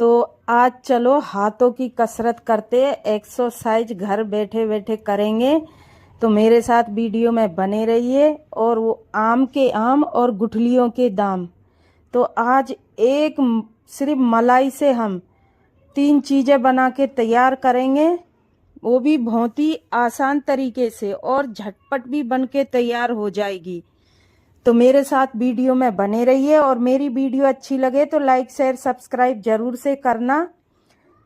तो आज चलो हाथों की कसरत करते, एक्सरसाइज घर बैठे बैठे करेंगे। तो मेरे साथ वीडियो में बने रहिए। और वो आम के आम और गुठलियों के दाम। तो आज सिर्फ मलाई से हम 3 चीज़ें बना के तैयार करेंगे, वो भी बहुत ही आसान तरीके से और झटपट भी बन के तैयार हो जाएगी। तो मेरे साथ वीडियो में बने रहिए और मेरी वीडियो अच्छी लगे तो लाइक शेयर सब्सक्राइब जरूर से करना।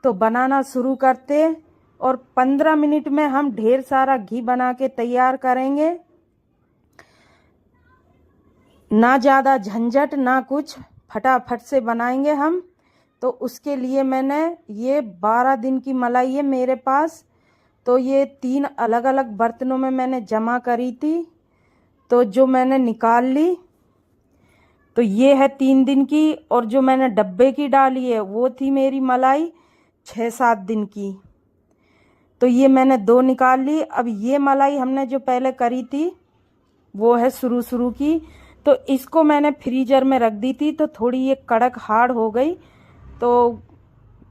तो बनाना शुरू करते और 15 मिनट में हम ढेर सारा घी बना के तैयार करेंगे। ना ज़्यादा झंझट ना कुछ, फटाफट से बनाएंगे हम। तो उसके लिए मैंने ये 12 दिन की मलाई है मेरे पास। तो ये 3 अलग अलग बर्तनों में मैंने जमा करी थी, तो जो मैंने निकाल ली। तो ये है 3 दिन की, और जो मैंने डब्बे की डाली है वो थी मेरी मलाई 6-7 दिन की। तो ये मैंने 2 निकाल ली। अब ये मलाई हमने जो पहले करी थी वो है शुरू की। तो इसको मैंने फ्रीजर में रख दी थी, तो थोड़ी ये कड़क हार्ड हो गई। तो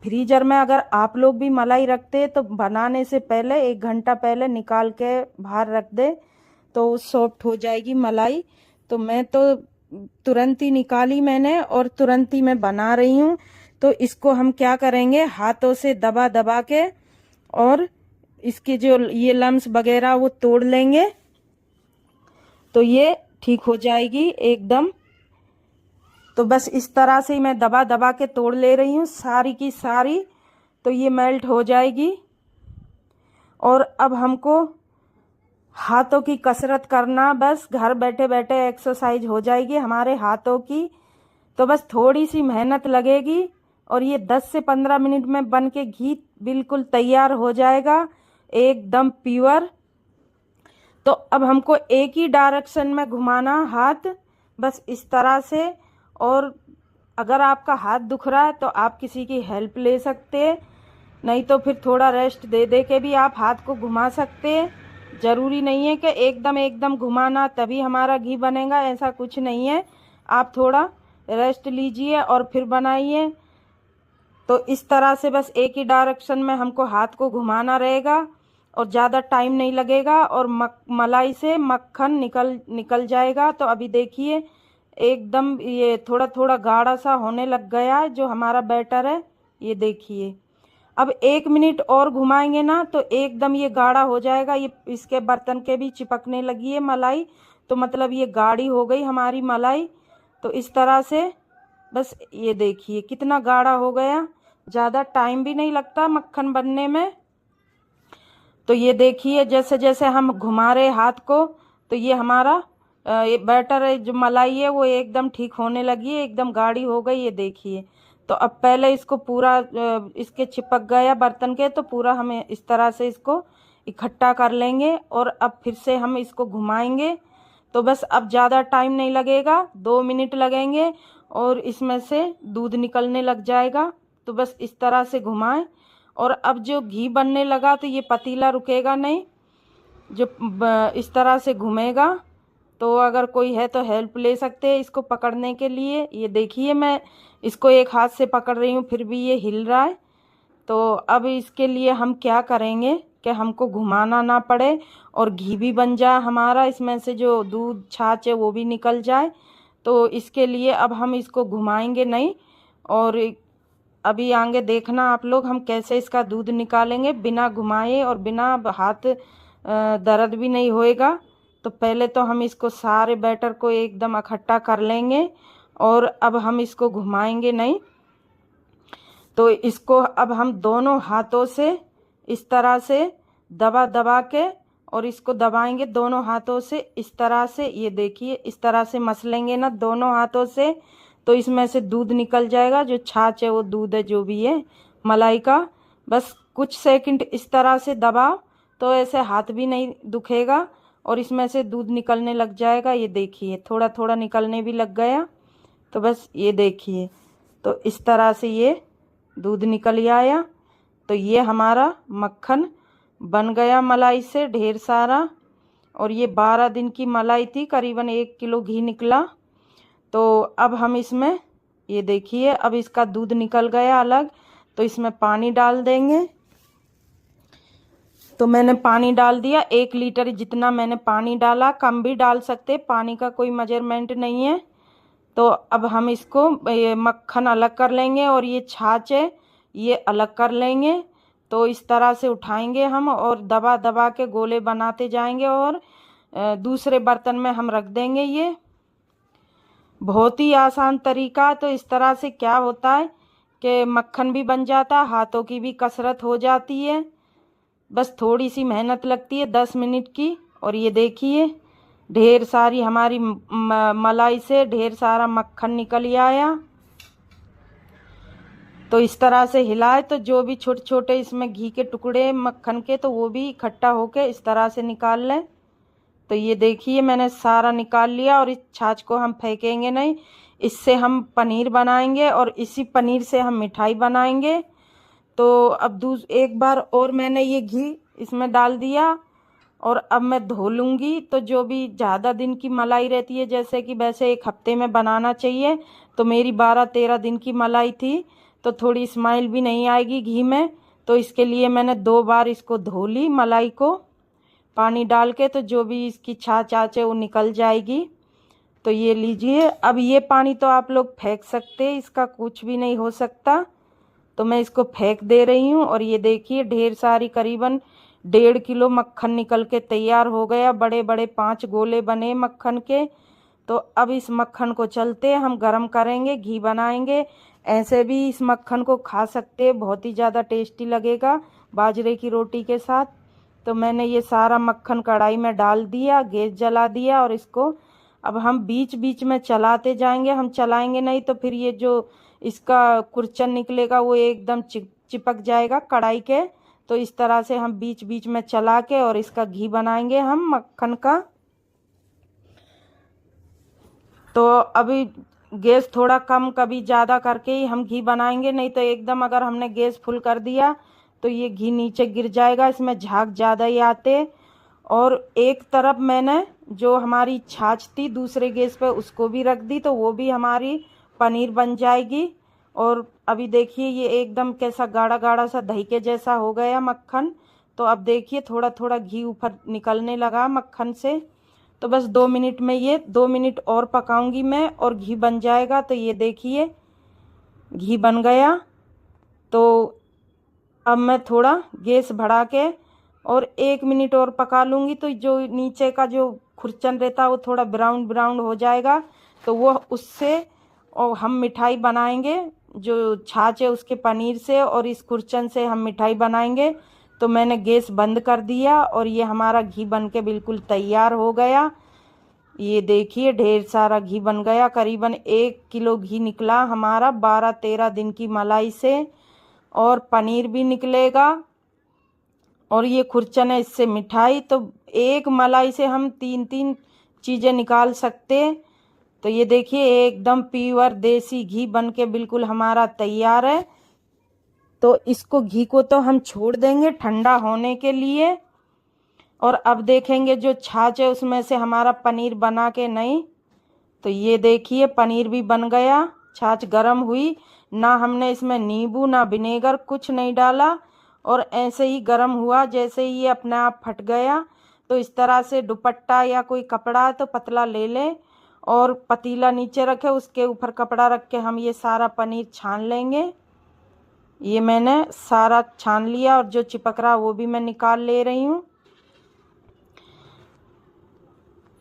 फ्रीजर में अगर आप लोग भी मलाई रखते तो बनाने से पहले 1 घंटा पहले निकाल के बाहर रख दे, तो सॉफ्ट हो जाएगी मलाई। तो मैं तो तुरंत ही निकाली मैंने और तुरंत ही मैं बना रही हूँ। तो इसको हम क्या करेंगे, हाथों से दबा दबा के और इसके जो ये लम्स वगैरह वो तोड़ लेंगे, तो ये ठीक हो जाएगी एकदम। तो बस इस तरह से मैं दबा दबा के तोड़ ले रही हूँ सारी की सारी। तो ये मेल्ट हो जाएगी। और अब हमको हाथों की कसरत करना, बस घर बैठे बैठे एक्सरसाइज हो जाएगी हमारे हाथों की। तो बस थोड़ी सी मेहनत लगेगी और ये 10 से 15 मिनट में बन के घी बिल्कुल तैयार हो जाएगा, एकदम प्योर। तो अब हमको एक ही डायरेक्शन में घुमाना हाथ, बस इस तरह से। और अगर आपका हाथ दुख रहा है तो आप किसी की हेल्प ले सकते हैं, नहीं तो फिर थोड़ा रेस्ट दे दे के भी आप हाथ को घुमा सकते हैं। ज़रूरी नहीं है कि एकदम घुमाना तभी हमारा घी बनेगा, ऐसा कुछ नहीं है। आप थोड़ा रेस्ट लीजिए और फिर बनाइए। तो इस तरह से बस एक ही डायरेक्शन में हमको हाथ को घुमाना रहेगा और ज़्यादा टाइम नहीं लगेगा और मलाई से मक्खन निकल जाएगा। तो अभी देखिए एकदम ये थोड़ा थोड़ा गाढ़ा सा होने लग गया है जो हमारा बैटर है, ये देखिए। अब 1 मिनट और घुमाएंगे ना तो एकदम ये गाढ़ा हो जाएगा। ये इसके बर्तन के भी चिपकने लगी है मलाई, तो मतलब ये गाढ़ी हो गई हमारी मलाई। तो इस तरह से बस ये देखिए कितना गाढ़ा हो गया, ज़्यादा टाइम भी नहीं लगता मक्खन बनने में। तो ये देखिए जैसे जैसे हम घुमा रहे हाथ को, तो ये हमारा ये बैटर है जो मलाई है वो एकदम ठीक होने लगी है, एकदम गाढ़ी हो गई, ये देखिए। तो अब पहले इसको पूरा इसके चिपक गया बर्तन के, तो पूरा हमें इस तरह से इसको इकट्ठा कर लेंगे और अब फिर से हम इसको घुमाएंगे। तो बस अब ज़्यादा टाइम नहीं लगेगा, 2 मिनट लगेंगे और इसमें से दूध निकलने लग जाएगा। तो बस इस तरह से घुमाएं। और अब जो घी बनने लगा तो ये पतीला रुकेगा नहीं, जो इस तरह से घूमेगा। तो अगर कोई है तो हेल्प ले सकते हैं इसको पकड़ने के लिए। ये देखिए मैं इसको एक हाथ से पकड़ रही हूँ फिर भी ये हिल रहा है। तो अब इसके लिए हम क्या करेंगे कि हमको घुमाना ना पड़े और घी भी बन जाए हमारा, इसमें से जो दूध छाछ है वो भी निकल जाए। तो इसके लिए अब हम इसको घुमाएंगे नहीं। और अभी आगे देखना आप लोग हम कैसे इसका दूध निकालेंगे बिना घुमाए और बिना हाथ दर्द भी नहीं होएगा। तो पहले तो हम इसको सारे बैटर को एकदम इकट्ठा कर लेंगे और अब हम इसको घुमाएंगे नहीं। तो इसको अब हम दोनों हाथों से इस तरह से दबा दबा के और इसको दबाएंगे दोनों हाथों से इस तरह से। ये देखिए इस तरह से मसलेंगे ना दोनों हाथों से, तो इसमें से दूध निकल जाएगा, जो छाछ है वो दूध है जो भी है मलाई का। बस कुछ सेकंड इस तरह से दबाओ तो ऐसे हाथ भी नहीं दुखेगा और इसमें से दूध निकलने लग जाएगा। ये देखिए थोड़ा थोड़ा निकलने भी लग गया। तो बस ये देखिए, तो इस तरह से ये दूध निकल आया। तो ये हमारा मक्खन बन गया मलाई से ढेर सारा। और ये 12 दिन की मलाई थी, करीबन 1 किलो घी निकला। तो अब हम इसमें ये देखिए अब इसका दूध निकल गया अलग, तो इसमें पानी डाल देंगे। तो मैंने पानी डाल दिया 1 लीटर जितना मैंने पानी डाला, कम भी डाल सकते, पानी का कोई मेजरमेंट नहीं है। तो अब हम इसको ये मक्खन अलग कर लेंगे और ये छाछ है ये अलग कर लेंगे। तो इस तरह से उठाएंगे हम और दबा दबा के गोले बनाते जाएंगे और दूसरे बर्तन में हम रख देंगे। ये बहुत ही आसान तरीका। तो इस तरह से क्या होता है कि मक्खन भी बन जाता है, हाथों की भी कसरत हो जाती है, बस थोड़ी सी मेहनत लगती है 10 मिनट की। और ये देखिए ढेर सारी हमारी मलाई से ढेर सारा मक्खन निकल आया। तो इस तरह से हिलाए तो जो भी छोटे छोटे इसमें घी के टुकड़े मक्खन के तो वो भी इकट्ठा होके इस तरह से निकाल लें। तो ये देखिए मैंने सारा निकाल लिया और इस छाछ को हम फेंकेंगे नहीं, इससे हम पनीर बनाएंगे और इसी पनीर से हम मिठाई बनाएंगे। तो अब एक बार और मैंने ये घी इसमें डाल दिया और अब मैं धो लूँगी। तो जो भी ज़्यादा दिन की मलाई रहती है, जैसे कि वैसे 1 हफ्ते में बनाना चाहिए, तो मेरी 12-13 दिन की मलाई थी, तो थोड़ी स्माइल भी नहीं आएगी घी में। तो इसके लिए मैंने 2 बार इसको धो ली मलाई को पानी डाल के, तो जो भी इसकी छाछ है वो निकल जाएगी। तो ये लीजिए, अब ये पानी तो आप लोग फेंक सकते, इसका कुछ भी नहीं हो सकता। तो मैं इसको फेंक दे रही हूँ और ये देखिए ढेर सारी करीबन 1.5 किलो मक्खन निकल के तैयार हो गया, बड़े बड़े 5 गोले बने मक्खन के। तो अब इस मक्खन को चलते हम गरम करेंगे, घी बनाएंगे। ऐसे भी इस मक्खन को खा सकते, बहुत ही ज़्यादा टेस्टी लगेगा बाजरे की रोटी के साथ। तो मैंने ये सारा मक्खन कढ़ाई में डाल दिया, गैस जला दिया और इसको अब हम बीच बीच में चलाते जाएंगे। हम चलाएंगे नहीं तो फिर ये जो इसका कुरचन निकलेगा वो एकदम चिपक जाएगा कढ़ाई के। तो इस तरह से हम बीच बीच में चला के और इसका घी बनाएंगे हम मक्खन का। तो अभी गैस थोड़ा कम कभी ज़्यादा करके ही हम घी बनाएंगे, नहीं तो एकदम अगर हमने गैस फुल कर दिया तो ये घी नीचे गिर जाएगा, इसमें झाग ज़्यादा ही आते। और एक तरफ मैंने जो हमारी छाछ थी दूसरे गैस पे उसको भी रख दी, तो वो भी हमारी पनीर बन जाएगी। और अभी देखिए ये एकदम कैसा गाढ़ा गाढ़ा सा दही के जैसा हो गया मक्खन। तो अब देखिए थोड़ा थोड़ा घी ऊपर निकलने लगा मक्खन से। तो बस 2 मिनट में ये 2 मिनट और पकाऊंगी मैं और घी बन जाएगा। तो ये देखिए घी बन गया। तो अब मैं थोड़ा गैस बढ़ा के और 1 मिनट और पका लूँगी। तो जो नीचे का जो खुरचन रहता है वो थोड़ा ब्राउन ब्राउन हो जाएगा, तो वो उससे और हम मिठाई बनाएंगे। जो छाछ है उसके पनीर से और इस खुरचन से हम मिठाई बनाएंगे। तो मैंने गैस बंद कर दिया और ये हमारा घी बन के बिल्कुल तैयार हो गया। ये देखिए ढेर सारा घी बन गया, करीबन 1 किलो घी निकला हमारा 12-13 दिन की मलाई से। और पनीर भी निकलेगा और ये खुरचन है इससे मिठाई। तो एक मलाई से हम 3-3 चीज़ें निकाल सकते। तो ये देखिए एकदम प्योर देसी घी बन के बिल्कुल हमारा तैयार है। तो इसको घी को तो हम छोड़ देंगे ठंडा होने के लिए। और अब देखेंगे जो छाछ है उसमें से हमारा पनीर बना के नहीं। तो ये देखिए पनीर भी बन गया, छाछ गर्म हुई, ना हमने इसमें नींबू ना विनेगर कुछ नहीं डाला और ऐसे ही गर्म हुआ, जैसे ही ये अपने आप फट गया। तो इस तरह से दुपट्टा या कोई कपड़ा तो पतला ले लें और पतीला नीचे रखे, उसके ऊपर कपड़ा रख के हम ये सारा पनीर छान लेंगे। ये मैंने सारा छान लिया और जो चिपक रहा वो भी मैं निकाल ले रही हूँ।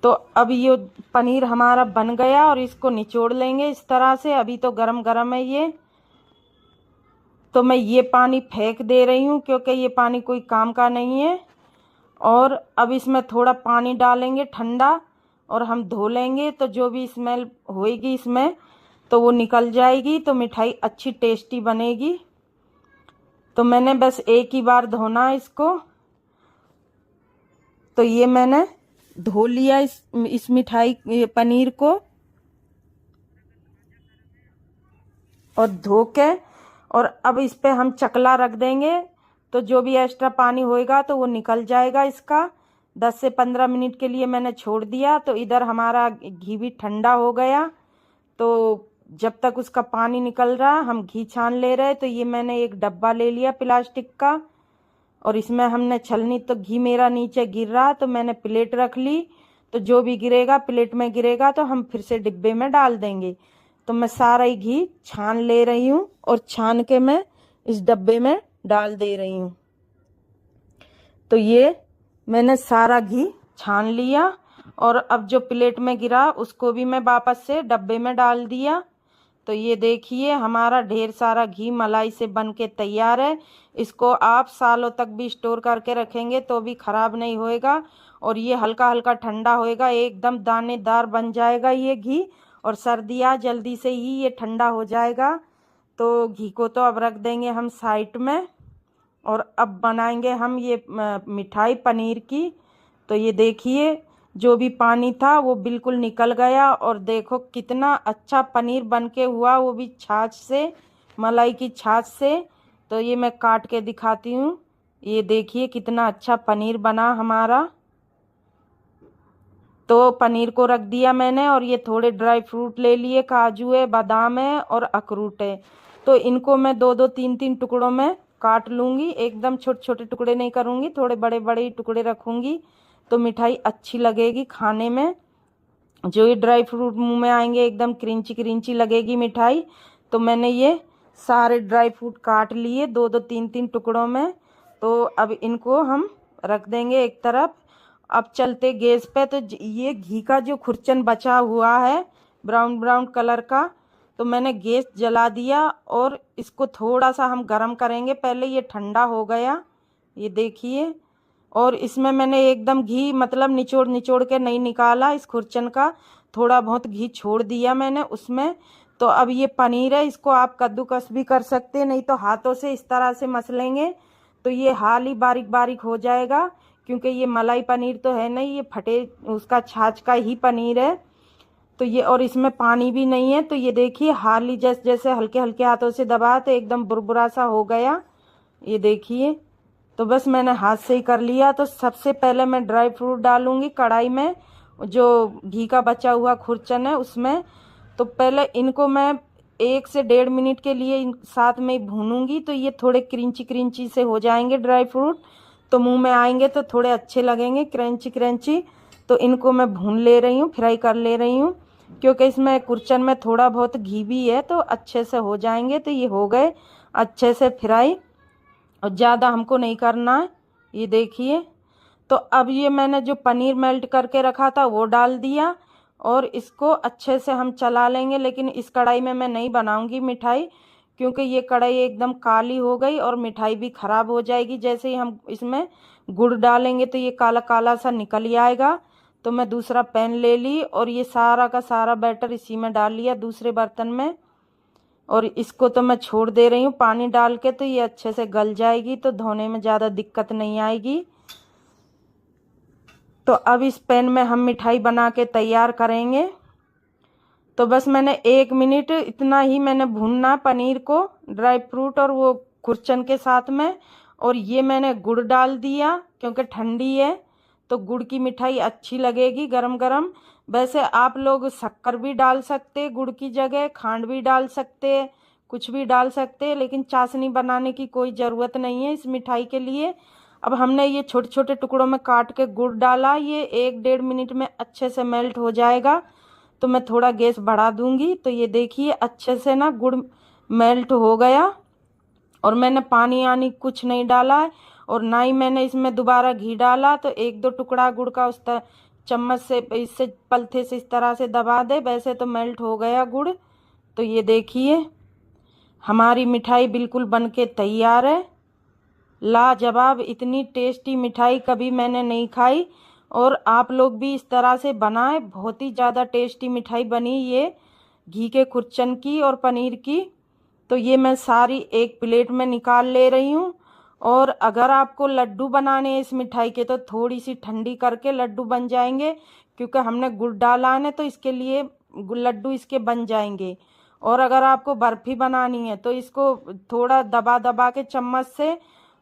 तो अब ये पनीर हमारा बन गया और इसको निचोड़ लेंगे इस तरह से। अभी तो गरम गरम है ये। तो मैं ये पानी फेंक दे रही हूँ क्योंकि ये पानी कोई काम का नहीं है। और अब इसमें थोड़ा पानी डालेंगे ठंडा और हम धो लेंगे। तो जो भी स्मेल होएगी इसमें तो वो निकल जाएगी, तो मिठाई अच्छी टेस्टी बनेगी। तो मैंने बस एक ही बार धोना है इसको। तो ये मैंने धो लिया इस मिठाई पनीर को और धो के, और अब इस पे हम चकला रख देंगे। तो जो भी एक्स्ट्रा पानी होएगा तो वो निकल जाएगा इसका। 10 से 15 मिनट के लिए मैंने छोड़ दिया। तो इधर हमारा घी भी ठंडा हो गया। तो जब तक उसका पानी निकल रहा हम घी छान ले रहे। तो ये मैंने एक डब्बा ले लिया प्लास्टिक का, और इसमें हमने छलनी, तो घी मेरा नीचे गिर रहा तो मैंने प्लेट रख ली। तो जो भी गिरेगा प्लेट में गिरेगा तो हम फिर से डिब्बे में डाल देंगे। तो मैं सारा ही घी छान ले रही हूँ और छान के मैं इस डब्बे में डाल दे रही हूँ। तो ये मैंने सारा घी छान लिया और अब जो प्लेट में गिरा उसको भी मैं वापस से डब्बे में डाल दिया। तो ये देखिए हमारा ढेर सारा घी मलाई से बन के तैयार है। इसको आप सालों तक भी स्टोर करके रखेंगे तो भी ख़राब नहीं होएगा, और ये हल्का हल्का ठंडा होएगा, एकदम दानेदार बन जाएगा ये घी। और सर्दियाँ जल्दी से ही ये ठंडा हो जाएगा। तो घी को तो अब रख देंगे हम साइड में, और अब बनाएंगे हम ये मिठाई पनीर की। तो ये देखिए जो भी पानी था वो बिल्कुल निकल गया, और देखो कितना अच्छा पनीर बन के हुआ, वो भी छाछ से, मलाई की छाछ से। तो ये मैं काट के दिखाती हूँ। ये देखिए कितना अच्छा पनीर बना हमारा। तो पनीर को रख दिया मैंने, और ये थोड़े ड्राई फ्रूट ले लिए, काजू है, बादाम है और अखरोट है। तो इनको मैं दो दो तीन तीन टुकड़ों में काट लूँगी, एकदम छोटे छोटे टुकड़े नहीं करूँगी, थोड़े बड़े बड़े ही टुकड़े रखूँगी तो मिठाई अच्छी लगेगी खाने में। जो ये ड्राई फ्रूट मुंह में आएंगे एकदम क्रिंची क्रिंची लगेगी मिठाई। तो मैंने ये सारे ड्राई फ्रूट काट लिए दो दो तीन तीन टुकड़ों में। तो अब इनको हम रख देंगे एक तरफ। अब चलते गैस पे। तो ये घी का जो खुरचन बचा हुआ है ब्राउन ब्राउन कलर का, तो मैंने गैस जला दिया और इसको थोड़ा सा हम गरम करेंगे। पहले ये ठंडा हो गया, ये देखिए। और इसमें मैंने एकदम घी मतलब निचोड़ निचोड़ के नहीं निकाला इस खुरचन का, थोड़ा बहुत घी छोड़ दिया मैंने उसमें। तो अब ये पनीर है, इसको आप कद्दूकस भी कर सकते हैं, नहीं तो हाथों से इस तरह से मसलेंगे तो ये हाल ही बारीक बारीक हो जाएगा। क्योंकि ये मलाई पनीर तो है नहीं, ये फटे उसका छाछ का ही पनीर है। तो ये, और इसमें पानी भी नहीं है। तो ये देखिए हाल ही जैसे जैसे हल्के हल्के हाथों से दबा तो एकदम बुरबुरा सा हो गया, ये देखिए। तो बस मैंने हाथ से ही कर लिया। तो सबसे पहले मैं ड्राई फ्रूट डालूंगी कढ़ाई में, जो घी का बचा हुआ खुरचन है उसमें। तो पहले इनको मैं 1 से 1.5 मिनट के लिए साथ में भूनूंगी। तो ये थोड़े क्रंची क्रंची से हो जाएंगे ड्राई फ्रूट, तो मुंह में आएंगे तो थोड़े अच्छे लगेंगे क्रंची क्रंची। तो इनको मैं भून ले रही हूँ, फ्राई कर ले रही हूँ, क्योंकि इसमें खुरचन में थोड़ा बहुत घी भी है तो अच्छे से हो जाएंगे। तो ये हो गए अच्छे से फ्राई, और ज़्यादा हमको नहीं करना है, ये देखिए। तो अब ये मैंने जो पनीर मेल्ट करके रखा था वो डाल दिया, और इसको अच्छे से हम चला लेंगे। लेकिन इस कढ़ाई में मैं नहीं बनाऊंगी मिठाई, क्योंकि ये कढ़ाई एकदम काली हो गई और मिठाई भी ख़राब हो जाएगी। जैसे ही हम इसमें गुड़ डालेंगे तो ये काला काला सा निकल ही आएगा। तो मैं दूसरा पैन ले ली और ये सारा का सारा बैटर इसी में डाल लिया दूसरे बर्तन में, और इसको तो मैं छोड़ दे रही हूँ पानी डाल के। तो ये अच्छे से गल जाएगी, तो धोने में ज़्यादा दिक्कत नहीं आएगी। तो अब इस पैन में हम मिठाई बना के तैयार करेंगे। तो बस मैंने 1 मिनट इतना ही मैंने भूनना पनीर को ड्राई फ्रूट और वो खुरचन के साथ में। और ये मैंने गुड़ डाल दिया क्योंकि ठंडी है तो गुड़ की मिठाई अच्छी लगेगी गरम गरम। वैसे आप लोग शक्कर भी डाल सकते, गुड़ की जगह खांड भी डाल सकते, कुछ भी डाल सकते, लेकिन चाशनी बनाने की कोई ज़रूरत नहीं है इस मिठाई के लिए। अब हमने ये छोटे छोटे टुकड़ों में काट के गुड़ डाला, ये 1-1.5 मिनट में अच्छे से मेल्ट हो जाएगा। तो मैं थोड़ा गैस बढ़ा दूंगी। तो ये देखिए अच्छे से ना गुड़ मेल्ट हो गया, और मैंने पानी आनी कुछ नहीं डाला है, और ना ही मैंने इसमें दोबारा घी डाला। तो 1-2 टुकड़ा गुड़ का उस तरह चम्मच से इससे पलथे से इस तरह से दबा दे, वैसे तो मेल्ट हो गया गुड़। तो ये देखिए हमारी मिठाई बिल्कुल बनके तैयार है, लाजवाब। इतनी टेस्टी मिठाई कभी मैंने नहीं खाई, और आप लोग भी इस तरह से बनाएं। बहुत ही ज़्यादा टेस्टी मिठाई बनी ये घी के खुरचन की और पनीर की। तो ये मैं सारी एक प्लेट में निकाल ले रही हूँ। और अगर आपको लड्डू बनाने हैं इस मिठाई के तो थोड़ी सी ठंडी करके लड्डू बन जाएंगे, क्योंकि हमने गुड़ डाला है तो इसके लिए लड्डू इसके बन जाएंगे। और अगर आपको बर्फ़ी बनानी है तो इसको थोड़ा दबा दबा के चम्मच से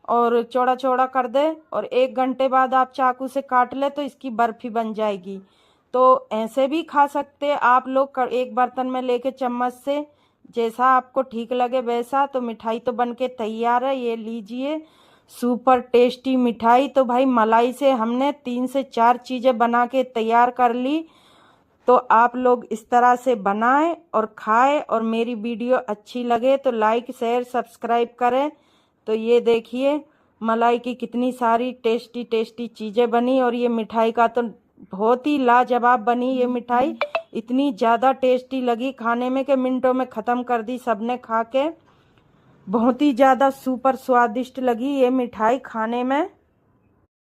और चौड़ा चौड़ा कर दे, और 1 घंटे बाद आप चाकू से काट ले तो इसकी बर्फ़ी बन जाएगी। तो ऐसे भी खा सकते आप लोग एक बर्तन में लेके चम्मच से, जैसा आपको ठीक लगे वैसा। तो मिठाई तो बनके तैयार है, ये लीजिए सुपर टेस्टी मिठाई। तो भाई मलाई से हमने 3 से 4 चीज़ें बना के तैयार कर ली। तो आप लोग इस तरह से बनाएं और खाएं, और मेरी वीडियो अच्छी लगे तो लाइक शेयर सब्सक्राइब करें। तो ये देखिए मलाई की कितनी सारी टेस्टी टेस्टी चीज़ें बनी, और ये मिठाई का तो बहुत ही लाजवाब बनी ये मिठाई। इतनी ज़्यादा टेस्टी लगी खाने में कि मिनटों में ख़त्म कर दी सबने खा के। बहुत ही ज़्यादा सुपर स्वादिष्ट लगी ये मिठाई खाने में।